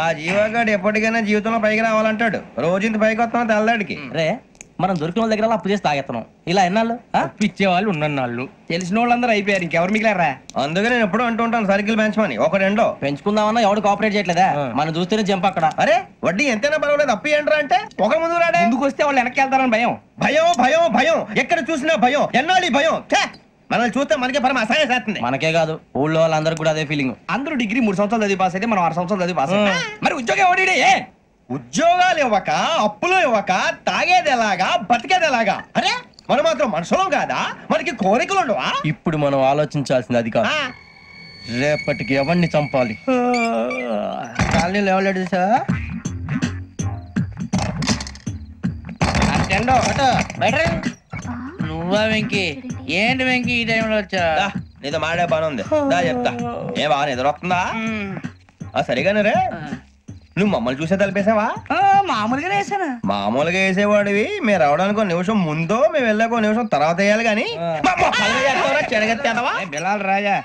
ఆ జీవగాడు ఎప్పటికైనా జీవితంలో పైకి రావాలంటాడు. రోజు ఇంత పైకి వస్తాం తెల్లడికి. రే మనం దొరికిన వాళ్ళ దగ్గర అప్పు చేసి తాగెత్తనం. ఇలా ఎన్నాళ్ళు ఇచ్చే వాళ్ళు ఉన్నన్నాళ్ళు తెలిసిన వాళ్ళందరూ అయిపోయారు. ఇంకెవరు మిగిలారా? అందుకే నేను ఎప్పుడు అంటూ ఉంటాను సర్కిల్ బెంచ్ మని ఒక రెండో పెంచుకుందామన్నా ఎవడు కోఆపరేట్ చేయట్లేదా? మనం చూస్తేనే జంప్ అక్కడ. అరే వడ్డీ ఎంతైనా పర్వాలేదు అప్పు ఏంట్రా అంటే ఒక ముందు రాడే. ముందుకు వస్తే వాళ్ళు వెనక్కి వెళ్తారని భయం. భయం భయం భయం ఎక్కడ చూసినా భయం. ఎన్నాళ్ళు భయం? మనల్ని చూస్తే మనకే పరమ అసహాయం చేస్తుంది. మనకే కాదు ఊళ్ళో వాళ్ళందరూ కూడా అదే ఫీలింగ్. అందరూ డిగ్రీ 3 సంవత్సరాలు చదివి పాస్ అయితే మనం 6 సంవత్సరాలు చదివి పాస్. మరి ఉద్యోగం ఎవడి? ఉద్యోగాలు ఇవ్వక అప్పులు ఇవ్వక తాగేది ఎలాగా బతికేది ఎలాగా? అరే మనం మాత్రం మనుషులం కాదా? మనకి కోరికలు ఉండవా? ఇప్పుడు మనం ఆలోచించాల్సింది అది కాదు, రేపటికి ఎవరిని చంపాలి. కాలనీలో ఎవరు సార్? నువ్వా వెంకీ? ఏంటి వెంకీ ఈ టైంలో వచ్చా? నీతో మాడే పని ఉంది దా చెప్తా. ఏ బాగా నిద్రొస్తుందా? సరిగానే రే నువ్వు మమ్మల్ని చూసే తలిపేసావా? మామూలుగానే వేసాను. మామూలుగా వేసేవాడివి. మేము రావడానికి 1 నిమిషం ముందో మేము వెళ్ళాక 1 నిమిషం తర్వాత వేయాలి కానీ బిలాల్ రాజా